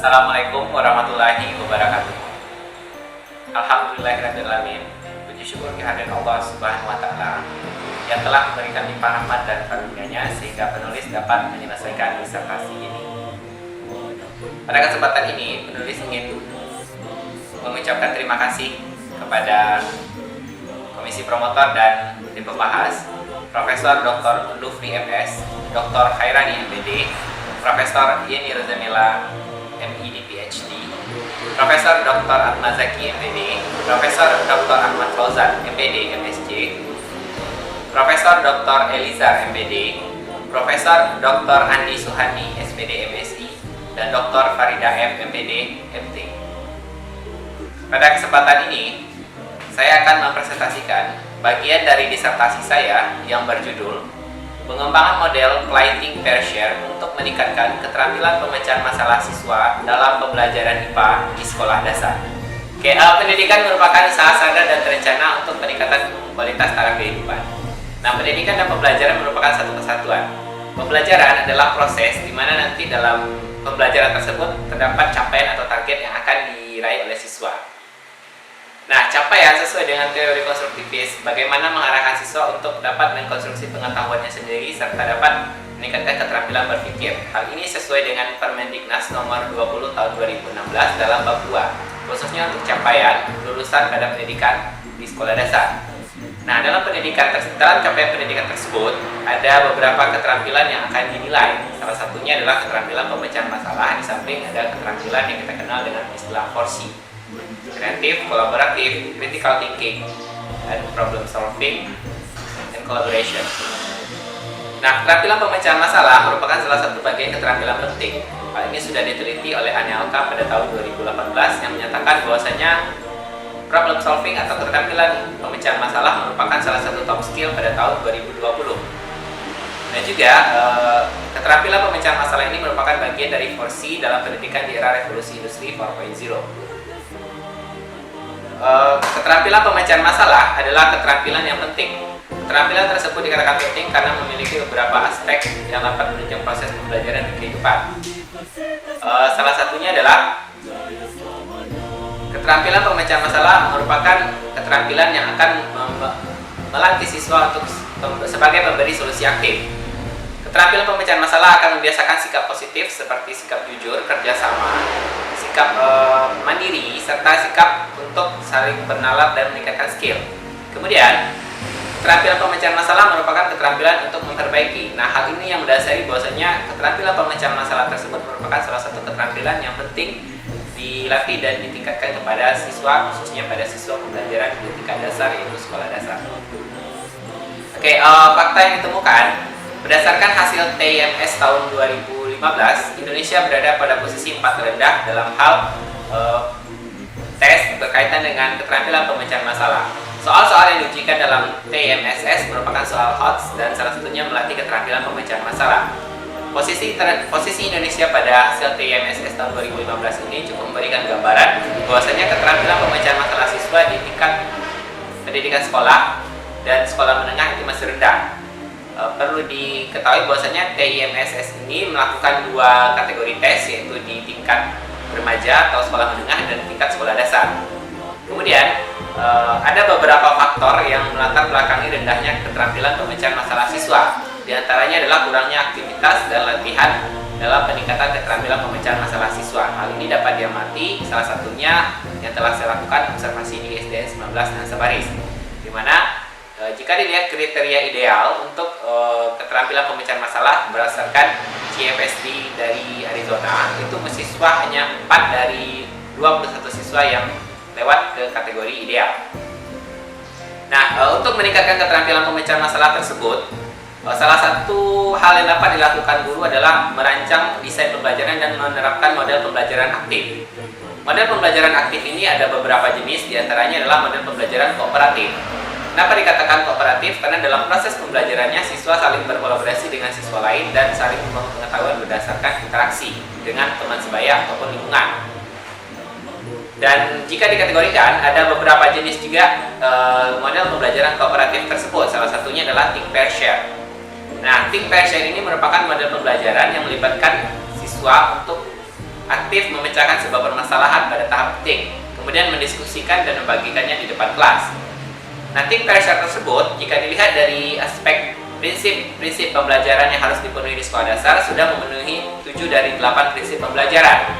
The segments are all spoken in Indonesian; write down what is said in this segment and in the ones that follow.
Assalamualaikum warahmatullahi wabarakatuh. Alhamdulillahirrahmanirrahim. Puji syukur kehadiran Allah Subhanahu wa Ta'ala yang telah memberikan limpah rahmat dan karunia-Nya sehingga penulis dapat menyelesaikan disertasi ini. Pada kesempatan ini, penulis ingin mengucapkan terima kasih kepada Komisi Promotor dan tim pembahas, Profesor Dr. Lufri MS, Dr. Khairani MPD, Profesor Yeni Rozamila MID PhD, Profesor Dr. Atma Zaki MPD, Profesor Dr. Ahmad Fauzan MPD MSc, Profesor Dr. Elizar MPD, Profesor Dr. Andi Suhani SPD MSI, dan Dr. Farida F MPD MT. Pada kesempatan ini, saya akan mempresentasikan bagian dari disertasi saya yang berjudul Pengembangan model Plating Pair Share untuk meningkatkan keterampilan pemecahan masalah siswa dalam pembelajaran IPA di sekolah dasar. Pendidikan merupakan usaha sadar dan terencana untuk peningkatan kualitas taraf kehidupan. Nah, pendidikan dan pembelajaran merupakan satu kesatuan. Pembelajaran adalah proses di mana nanti dalam pembelajaran tersebut terdapat capaian atau target yang akan diraih oleh siswa. Nah, capaian sesuai dengan teori konstruktivis, bagaimana mengarahkan siswa untuk dapat mengkonstruksi pengetahuannya sendiri serta dapat meningkatkan keterampilan berpikir. Hal ini sesuai dengan Permendiknas nomor 20 tahun 2016 dalam bab 2, khususnya untuk capaian lulusan pada pendidikan di sekolah dasar. Nah, dalam capaian pendidikan tersebut ada beberapa keterampilan yang akan dinilai. Salah satunya adalah keterampilan pemecahan masalah, di samping ada keterampilan yang kita kenal dengan istilah 4C. Kreatif, kolaboratif, critical thinking, dan problem solving, dan collaboration. Nah, keterampilan pemecahan masalah merupakan salah satu bagian keterampilan penting. Hal ini sudah diteliti oleh Anelka pada tahun 2018 yang menyatakan bahwasanya problem solving atau keterampilan pemecahan masalah merupakan salah satu top skill pada tahun 2020. Dan juga keterampilan pemecahan masalah ini merupakan bagian dari 4C dalam pendidikan di era revolusi industri 4.0. Keterampilan pemecahan masalah adalah keterampilan yang penting. Keterampilan tersebut dikatakan penting karena memiliki beberapa aspek yang dapat menunjang proses pembelajaran dan kehidupan. Salah satunya adalah keterampilan pemecahan masalah merupakan keterampilan yang akan melatih siswa untuk sebagai pemberi solusi aktif. Keterampilan pemecahan masalah akan membiasakan sikap positif seperti sikap jujur, kerjasama, sikap mandiri, serta sikap untuk saling bernalar dan meningkatkan skill. Kemudian, keterampilan pemecahan masalah merupakan keterampilan untuk memperbaiki. Nah, hal ini yang mendasari bahwasanya keterampilan pemecahan masalah tersebut merupakan salah satu keterampilan yang penting dilatih dan ditingkatkan kepada siswa, khususnya pada siswa pembelajaran di tingkat dasar, yaitu sekolah dasar. Fakta yang ditemukan berdasarkan hasil TIMS tahun 2015, Indonesia berada pada posisi 4 terendah dalam hal tes berkaitan dengan keterampilan pemecahan masalah. Soal-soal yang diujikan dalam TIMSS merupakan soal HOTS dan salah satunya melatih keterampilan pemecahan masalah. Posisi Indonesia pada hasil TIMSS tahun 2015 ini cukup memberikan gambaran bahwasanya keterampilan pemecahan masalah siswa di tingkat pendidikan sekolah dan sekolah menengah itu masih rendah. Perlu diketahui bahwasanya TIMSS ini melakukan 2 kategori tes, yaitu di tingkat remaja atau sekolah menengah dan tingkat sekolah dasar. Kemudian ada beberapa faktor yang melatar belakangi rendahnya keterampilan pemecahan masalah siswa. Di antaranya adalah kurangnya aktivitas dan latihan dalam peningkatan keterampilan pemecahan masalah siswa. Hal ini dapat diamati salah satunya yang telah saya lakukan observasi di SDN 19 Nasabaris, di mana jika dilihat kriteria ideal untuk keterampilan pemecahan masalah berdasarkan CFSD dari Arizona, itu siswa hanya 4 dari 21 siswa yang lewat ke kategori ideal. Nah, untuk meningkatkan keterampilan pemecahan masalah tersebut, salah satu hal yang dapat dilakukan guru adalah merancang desain pembelajaran dan menerapkan model pembelajaran aktif. Model pembelajaran aktif ini ada beberapa jenis, diantaranya adalah model pembelajaran kooperatif. Kenapa dikatakan kooperatif? Karena dalam proses pembelajarannya siswa saling berkolaborasi dengan siswa lain dan saling membangun pengetahuan berdasarkan interaksi dengan teman sebaya ataupun lingkungan. Dan jika dikategorikan, ada beberapa jenis juga model pembelajaran kooperatif tersebut. Salah satunya adalah think pair share. Nah, think pair share ini merupakan model pembelajaran yang melibatkan siswa untuk aktif memecahkan sebuah permasalahan pada tahap think, kemudian mendiskusikan dan membagikannya di depan kelas. Nah, think pair share tersebut, jika dilihat dari aspek prinsip pembelajaran yang harus dipenuhi di sekolah dasar, sudah memenuhi 7 dari 8 prinsip pembelajaran.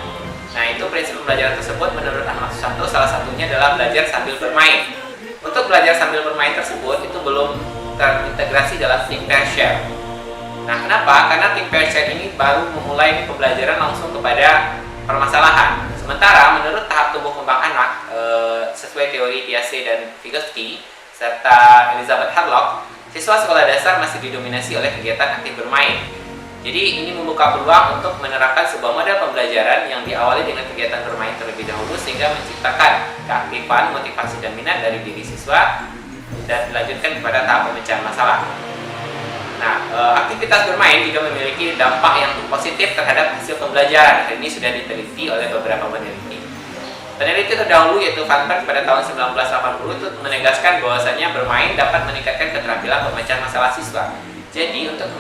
Nah, itu prinsip pembelajaran tersebut menurut Ahmad Susanto salah satunya adalah belajar sambil bermain. Untuk belajar sambil bermain tersebut itu belum terintegrasi dalam think pair share. Nah, kenapa? Karena think pair share ini baru memulai pembelajaran langsung kepada permasalahan. Sementara menurut tahap tumbuh kembang anak sesuai teori Piaget dan Vygotsky serta Elizabeth Harlock, siswa sekolah dasar masih didominasi oleh kegiatan aktif bermain. Jadi ini membuka peluang untuk menerapkan sebuah model pembelajaran yang diawali dengan kegiatan bermain terlebih dahulu sehingga menciptakan keaktifan, motivasi dan minat dari diri siswa dan dilanjutkan kepada tahap pemecahan masalah. Nah, aktivitas bermain juga memiliki dampak yang positif terhadap hasil pembelajaran. Ini sudah diteliti oleh beberapa peneliti. Peneliti terdahulu yaitu Vanberg pada tahun 1980 itu menegaskan bahwasanya bermain dapat meningkatkan keterampilan pemecahan masalah siswa. Jadi untuk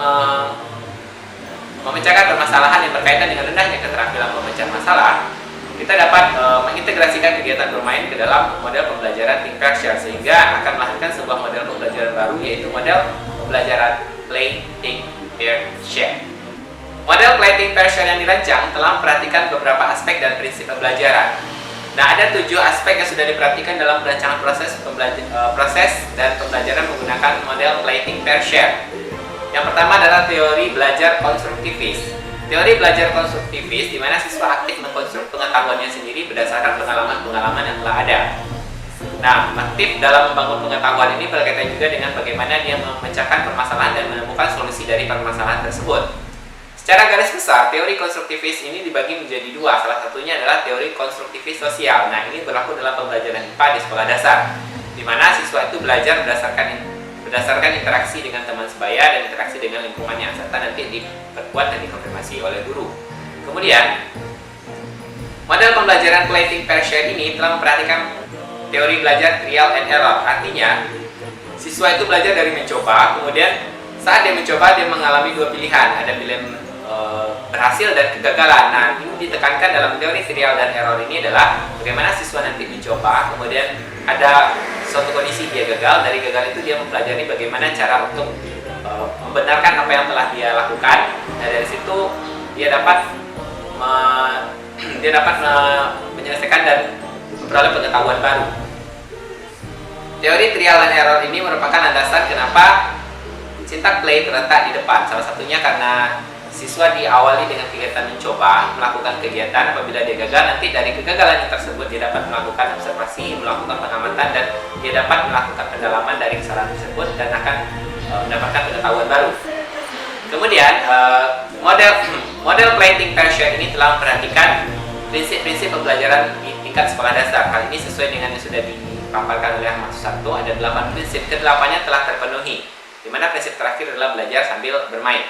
memecahkan permasalahan yang berkaitan dengan rendahnya keterampilan pemecahan masalah, kita dapat mengintegrasikan kegiatan bermain ke dalam model pembelajaran think pair share sehingga akan melahirkan sebuah model pembelajaran baru yaitu model pembelajaran play, think, pair, share. Model play, think, pair, share yang dirancang telah memperhatikan beberapa aspek dan prinsip pembelajaran. Nah, ada 7 aspek yang sudah diperhatikan dalam perancangan proses dan pembelajaran menggunakan model play, think, pair, share. Yang pertama adalah teori belajar konstruktivis. Teori belajar konstruktivis di mana siswa aktif mengkonstruk pengetahuannya sendiri berdasarkan pengalaman-pengalaman yang telah ada. Nah, aktif dalam membangun pengetahuan ini berkaitan juga dengan bagaimana dia memecahkan permasalahan dan menemukan solusi dari permasalahan tersebut. Secara garis besar, teori konstruktivis ini dibagi menjadi 2. Salah satunya adalah teori konstruktivis sosial. Nah, ini berlaku dalam pembelajaran IPA di sekolah dasar, di mana siswa itu belajar berdasarkan interaksi dengan teman sebaya dan interaksi dengan lingkungannya, serta nanti diperkuat dan dikonfirmasi oleh guru. Kemudian, model pembelajaran play, think, pair, share ini telah memperhatikan teori belajar trial and error. Artinya, siswa itu belajar dari mencoba, kemudian saat dia mencoba dia mengalami 2 pilihan, ada pilihan berhasil dan kegagalan. Nah, ini ditekankan dalam teori trial dan error ini adalah bagaimana siswa nanti mencoba, kemudian ada suatu kondisi dia gagal, dari gagal itu dia mempelajari bagaimana cara untuk membenarkan apa yang telah dia lakukan. Nah, dari situ dia dapat menyelesaikan dan memperoleh pengetahuan baru. Teori trial and error ini merupakan landasan kenapa sintak play terletak di depan. Salah satunya karena siswa diawali dengan kegiatan mencoba, melakukan kegiatan. Apabila dia gagal, nanti dari kegagalan tersebut dia dapat melakukan observasi, melakukan pengamatan, dan dia dapat melakukan pendalaman dari kesalahan tersebut dan akan mendapatkan pengetahuan baru. Kemudian model play, think, pair, share ini telah memperhatikan prinsip-prinsip pembelajaran di tingkat sekolah dasar. Hal ini sesuai dengan yang sudah dipaparkan oleh Ahmad Susanto. Ada 8 prinsip, ke-8-nya telah terpenuhi, di mana prinsip terakhir adalah belajar sambil bermain.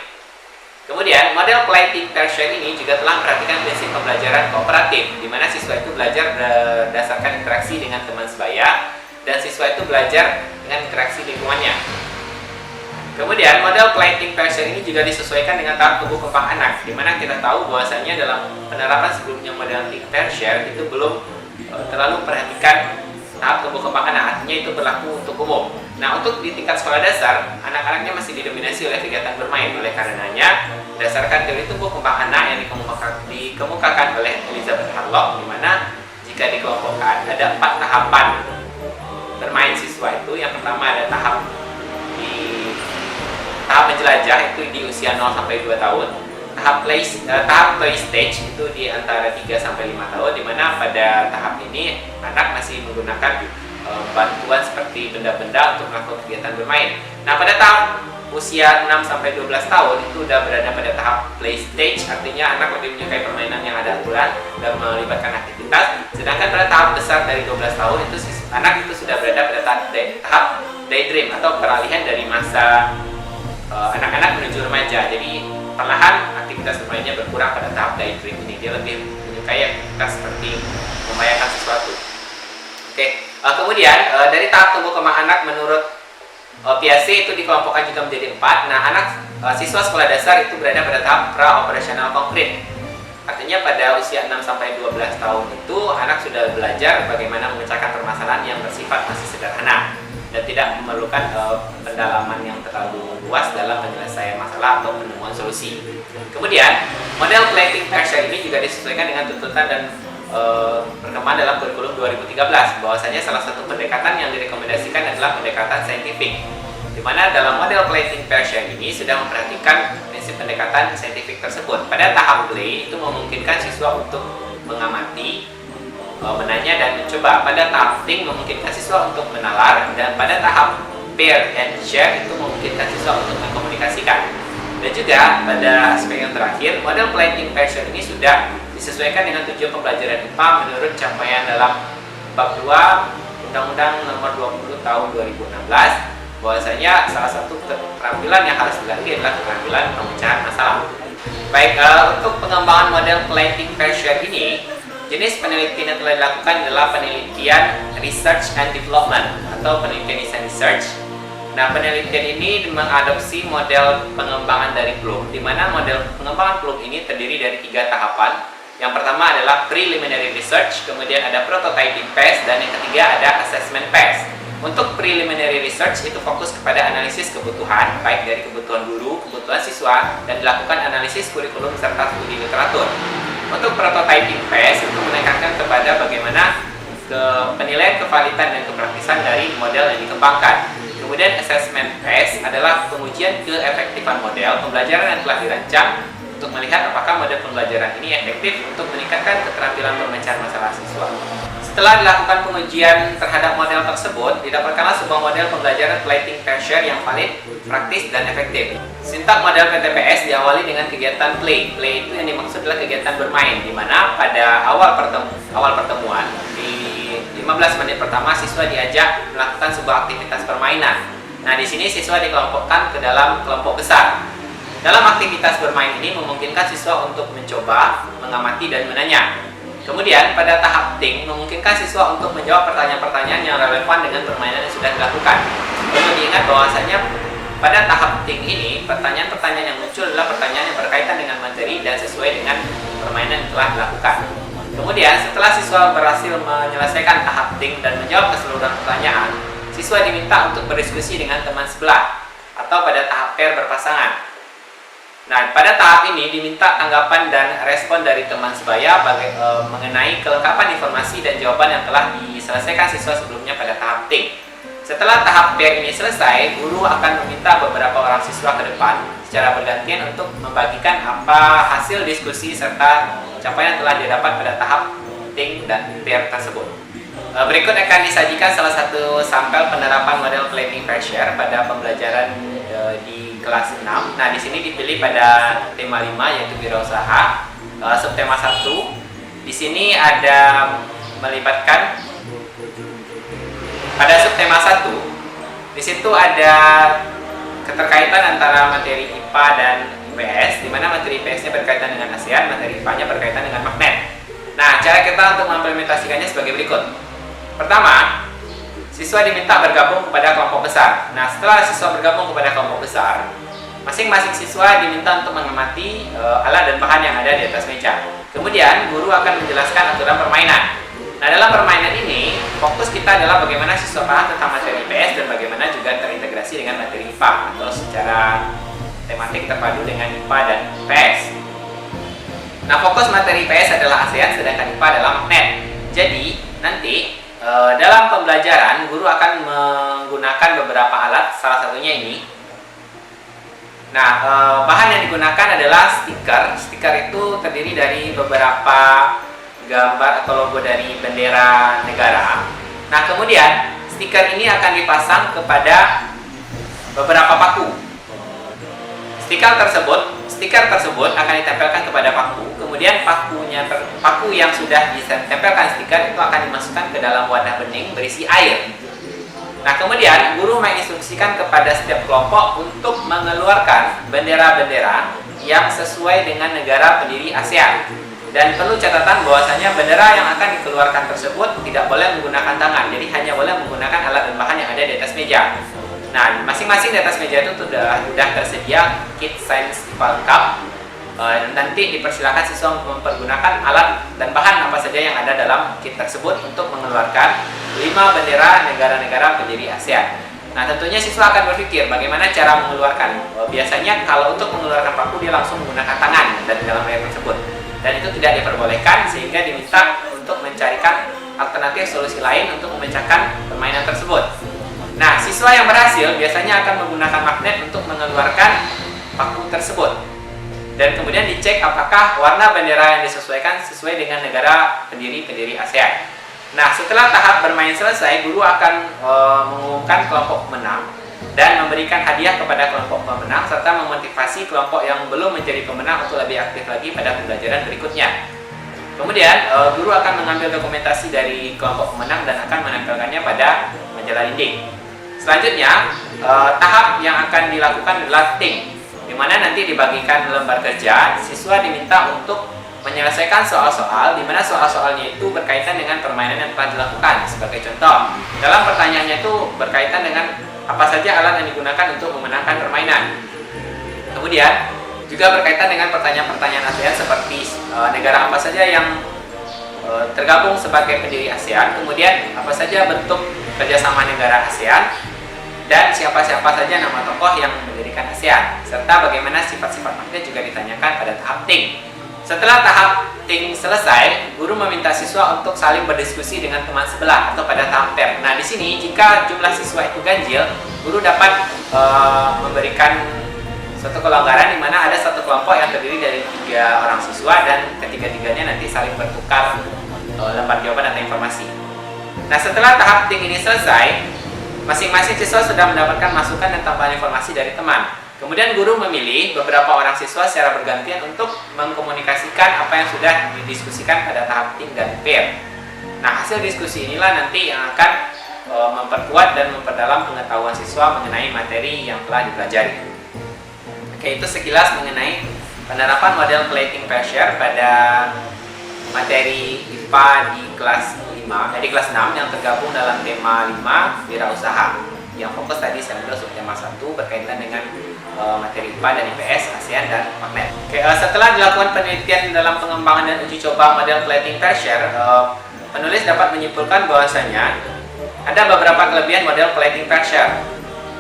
Kemudian, model play, think, pair, share ini juga telah memperhatikan prinsip pembelajaran kooperatif, di mana siswa itu belajar berdasarkan interaksi dengan teman sebaya, dan siswa itu belajar dengan interaksi lingkungannya. Kemudian, model play, think, pair, share ini juga disesuaikan dengan tahap tumbuh kembang anak, di mana kita tahu bahwasanya dalam penerapan sebelumnya model think, pair, share itu belum terlalu memperhatikan tahap tumbuh kembang anak, artinya itu berlaku untuk umum. Nah, untuk di tingkat sekolah dasar, anak-anaknya masih didominasi oleh kegiatan bermain. Oleh karenanya, berdasarkan teori tumbuh kembang anak yang dikemukakan oleh Elizabeth Harlock, di mana jika dikelompokkan ada 4 tahapan bermain siswa itu. Yang pertama ada tahap menjelajah itu di usia 0 sampai 2 tahun. Tahap play stage itu di antara 3 sampai 5 tahun, di mana pada tahap ini anak masih menggunakan bantuan seperti benda-benda untuk melakukan kegiatan bermain. Nah, pada tahap usia 6 sampai 12 tahun itu sudah berada pada tahap play stage, artinya anak lebih menyukai permainan yang ada aturan dan melibatkan aktivitas. Sedangkan pada tahap besar dari 12 tahun itu anak itu sudah berada pada tahap daydream atau peralihan dari masa anak-anak menuju remaja. Jadi perlahan aktivitas bermainnya berkurang pada tahap daydream ini. Dia lebih menyukai aktivitas seperti membayangkan sesuatu. Kemudian dari tahap tumbuh kembang anak menurut Piaget itu dikelompokkan juga menjadi 4. Nah, siswa sekolah dasar itu berada pada tahap pra-operasional konkret. Artinya pada usia 6-12 tahun itu anak sudah belajar bagaimana memecahkan permasalahan yang bersifat masih sederhana dan tidak memerlukan pendalaman yang terlalu luas dalam penyelesaian masalah atau penemuan solusi. Kemudian, model plating pressure ini juga disesuaikan dengan tuntutan dan perkembangan dalam kurikulum 2013, bahwasanya salah satu pendekatan yang direkomendasikan adalah pendekatan saintifik, di mana dalam model plating pressure ini sudah memperhatikan prinsip pendekatan saintifik tersebut. Pada tahap play itu memungkinkan siswa untuk mengamati, menanya dan mencoba. Pada tahap think memungkinkan siswa untuk menalar, dan pada tahap pair and share itu memungkinkan siswa untuk mengkomunikasikan. Dan juga pada aspek yang terakhir, model plating pressure ini sudah disesuaikan dengan tujuan pembelajaran IPA menurut capaian dalam bab 2 Undang-Undang Nomor 20 Tahun 2016, bahwasanya salah satu keterampilan yang harus dilatih adalah keterampilan pemecahan masalah. Baik, untuk pengembangan model plating pressure ini, jenis penelitian yang telah dilakukan adalah penelitian research and development atau penelitian design research. Nah, penelitian ini mengadopsi model pengembangan dari Bloom, di mana model pengembangan Bloom ini terdiri dari 3 tahapan. Yang pertama adalah preliminary research, kemudian ada prototyping phase, dan yang ketiga ada assessment phase. Untuk preliminary research itu fokus kepada analisis kebutuhan, baik dari kebutuhan guru, kebutuhan siswa, dan dilakukan analisis kurikulum serta studi literatur. Untuk prototyping phase itu menekankan kepada bagaimana penilaian kevalitan dan kepraktisan dari model yang dikembangkan. Kemudian assessment phase adalah pengujian keefektifan model pembelajaran yang telah dirancang untuk melihat apakah model pembelajaran ini efektif untuk meningkatkan keterampilan pemecahan masalah siswa. Setelah dilakukan pengujian terhadap model tersebut, didapatkanlah sebuah model pembelajaran plating pressure yang valid, praktis, dan efektif. Sintak model PTPS diawali dengan kegiatan play. Play itu yang dimaksud adalah kegiatan bermain, di mana pada awal pertemuan di 15 menit pertama siswa diajak melakukan sebuah aktivitas permainan. Nah, di sini siswa dikelompokkan ke dalam kelompok besar. Dalam aktivitas bermain ini memungkinkan siswa untuk mencoba, mengamati, dan menanya. Kemudian pada tahap think memungkinkan siswa untuk menjawab pertanyaan-pertanyaan yang relevan dengan permainan yang sudah dilakukan. Perlu diingat bahwasanya pada tahap think ini pertanyaan-pertanyaan yang muncul adalah pertanyaan yang berkaitan dengan materi dan sesuai dengan permainan yang telah dilakukan. Kemudian setelah siswa berhasil menyelesaikan tahap think dan menjawab keseluruhan pertanyaan, siswa diminta untuk berdiskusi dengan teman sebelah atau pada tahap pair berpasangan. Nah, pada tahap ini diminta tanggapan dan respon dari teman sebaya mengenai kelengkapan informasi dan jawaban yang telah diselesaikan siswa sebelumnya pada tahap think. Setelah tahap pair ini selesai, guru akan meminta beberapa orang siswa ke depan secara bergantian untuk membagikan apa hasil diskusi serta capaian yang telah didapat pada tahap think dan pair tersebut. Berikut akan disajikan salah satu sampel penerapan model plating pressure pada pembelajaran di kelas 6. Nah, di sini dipilih pada tema 5 yaitu wirausaha, subtema 1. Di sini ada melibatkan pada subtema 1. Di situ ada keterkaitan antara materi IPA dan IPS, di mana materi IPS-nya berkaitan dengan ASEAN, materi IPA-nya berkaitan dengan magnet. Nah, cara kita untuk mengimplementasikannya sebagai berikut. Pertama, siswa diminta bergabung kepada kelompok besar. Nah, setelah siswa bergabung kepada kelompok besar, masing-masing siswa diminta untuk mengamati alat dan bahan yang ada di atas meja. Kemudian, guru akan menjelaskan aturan permainan. Nah, dalam permainan ini, fokus kita adalah bagaimana siswa paham tentang materi IPS dan bagaimana juga terintegrasi dengan materi IPA atau secara tematik terpadu dengan IPA dan IPS. Nah, fokus materi IPS adalah ASEAN, sedangkan IPA adalah magnet. Jadi, nanti dalam pembelajaran, guru akan menggunakan beberapa alat, salah satunya ini. Nah, bahan yang digunakan adalah stiker. Stiker itu terdiri dari beberapa gambar atau logo dari bendera negara. Nah, kemudian stiker ini akan dipasang kepada beberapa paku. Stiker tersebut akan ditempelkan kepada paku. Kemudian paku yang sudah ditempelkan stiker itu akan dimasukkan ke dalam wadah bening berisi air. Nah, kemudian guru menginstruksikan kepada setiap kelompok untuk mengeluarkan bendera-bendera yang sesuai dengan negara pendiri ASEAN. Dan perlu catatan bahwasanya bendera yang akan dikeluarkan tersebut tidak boleh menggunakan tangan, jadi hanya boleh menggunakan alat dan bahan yang ada di atas meja. Nah, masing-masing di atas meja itu sudah tersedia kit sains IPA lengkap. nanti dipersilakan siswa mempergunakan alat dan bahan apa saja yang ada dalam kit tersebut untuk mengeluarkan 5 bendera negara-negara pendiri ASEAN. Nah, tentunya siswa akan berpikir bagaimana cara mengeluarkan. Biasanya kalau untuk mengeluarkan paku dia langsung menggunakan tangan dan dalam air tersebut. Dan itu tidak diperbolehkan sehingga diminta untuk mencarikan alternatif solusi lain untuk memecahkan permainan tersebut. Nah, siswa yang berhasil biasanya akan menggunakan magnet untuk mengeluarkan paku tersebut. Dan kemudian dicek apakah warna bendera yang disesuaikan sesuai dengan negara pendiri ASEAN. Nah, setelah tahap bermain selesai, guru akan mengumumkan kelompok pemenang dan memberikan hadiah kepada kelompok pemenang serta memotivasi kelompok yang belum menjadi pemenang untuk lebih aktif lagi pada pembelajaran berikutnya. Kemudian, guru akan mengambil dokumentasi dari kelompok pemenang dan akan menempelkannya pada majalah dinding. Selanjutnya, tahap yang akan dilakukan adalah ting, di mana nanti dibagikan lembar kerja. Siswa diminta untuk menyelesaikan soal-soal di mana soal-soalnya itu berkaitan dengan permainan yang telah dilakukan. Sebagai contoh, dalam pertanyaannya itu berkaitan dengan apa saja alat yang digunakan untuk memenangkan permainan. Kemudian juga berkaitan dengan pertanyaan-pertanyaan ASEAN seperti negara apa saja yang tergabung sebagai pendiri ASEAN, kemudian apa saja bentuk kerjasama negara ASEAN, dan siapa-siapa saja nama tokoh yang mendirikan ASEAN, serta bagaimana sifat-sifat magnet juga ditanyakan pada tahap ting. Setelah tahap ting selesai, guru meminta siswa untuk saling berdiskusi dengan teman sebelah atau pada tahap pair. Nah, di sini jika jumlah siswa itu ganjil, guru dapat memberikan suatu kelonggaran di mana ada satu kelompok yang terdiri dari 3 orang siswa dan ketiga-tiganya nanti saling bertukar lembar jawaban atau informasi. Nah, setelah tahap ting ini selesai, masing-masing siswa sudah mendapatkan masukan dan tambahan informasi dari teman. Kemudian guru memilih beberapa orang siswa secara bergantian untuk mengkomunikasikan apa yang sudah didiskusikan pada tahap ting dan pair. Nah, hasil diskusi inilah nanti yang akan memperkuat dan memperdalam pengetahuan siswa mengenai materi yang telah dipelajari. Oke, itu sekilas mengenai penerapan model plating pressure pada materi IPA di kelas 5, di kelas 6 yang tergabung dalam tema 5 wirausaha. Yang fokus tadi saya ambil subtema 1 berkaitan dengan materi IPA dan IPS, ASEAN dan magnet. Oke, setelah dilakukan penelitian dalam pengembangan dan uji coba model plating pressure, penulis dapat menyimpulkan bahwasanya ada beberapa kelebihan model plating pressure.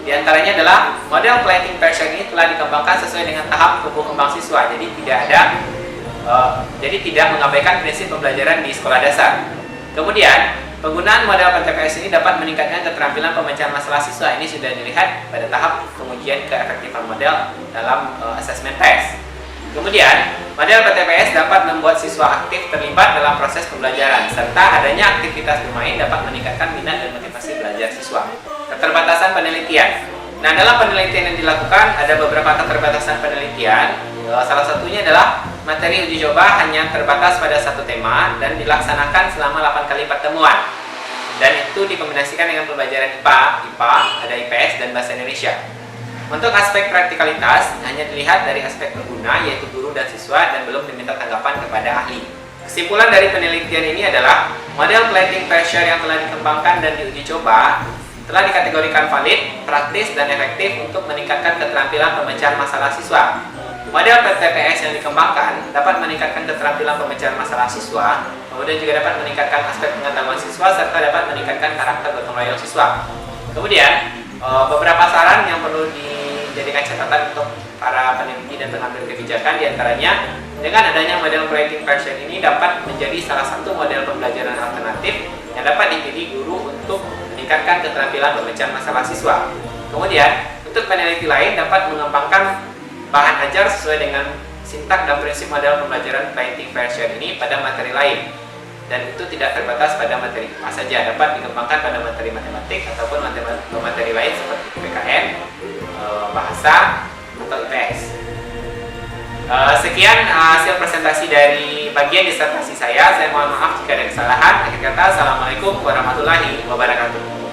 Di antaranya adalah model plating pressure ini telah dikembangkan sesuai dengan tahap tumbuh kembang siswa. Jadi tidak mengabaikan prinsip pembelajaran di sekolah dasar. Kemudian, penggunaan model PTPS ini dapat meningkatkan keterampilan pemecahan masalah siswa. Ini sudah dilihat pada tahap pengujian keefektifan model dalam assessment test. Kemudian, model PTPS dapat membuat siswa aktif terlibat dalam proses pembelajaran, serta adanya aktivitas bermain dapat meningkatkan minat dan motivasi belajar siswa. Keterbatasan penelitian. Nah, dalam penelitian yang dilakukan ada beberapa keterbatasan penelitian. Salah satunya adalah materi uji coba hanya terbatas pada satu tema dan dilaksanakan selama 8 kali pertemuan. Dan itu dikombinasikan dengan pembelajaran IPA, ada IPS dan Bahasa Indonesia. Untuk aspek praktikalitas, hanya dilihat dari aspek pengguna, yaitu guru dan siswa, dan belum diminta tanggapan kepada ahli. Kesimpulan dari penelitian ini adalah model plating pressure yang telah dikembangkan dan diuji coba telah dikategorikan valid, praktis, dan efektif untuk meningkatkan keterampilan pemecahan masalah siswa. Model PTPS yang dikembangkan dapat meningkatkan keterampilan pemecahan masalah siswa, kemudian juga dapat meningkatkan aspek pengetahuan siswa, serta dapat meningkatkan karakter gotong royong siswa. Kemudian, beberapa saran yang perlu dijadikan catatan untuk para peneliti dan pengambil kebijakan, diantaranya dengan adanya model plating pressure ini dapat menjadi salah satu model pembelajaran alternatif yang dapat dipilih guru untuk meningkatkan keterampilan pemecahan masalah siswa. Kemudian, untuk peneliti lain dapat mengembangkan bahan ajar sesuai dengan sintak dan prinsip model pembelajaran plating pressure ini pada materi lain. Dan itu tidak terbatas pada materi IPA saja, dapat dikembangkan pada materi matematik ataupun materi lain seperti PKN, bahasa, atau IPS. Sekian hasil presentasi dari bagian disertasi saya. Saya mohon maaf jika ada kesalahan. Akhir kata, Assalamualaikum warahmatullahi wabarakatuh.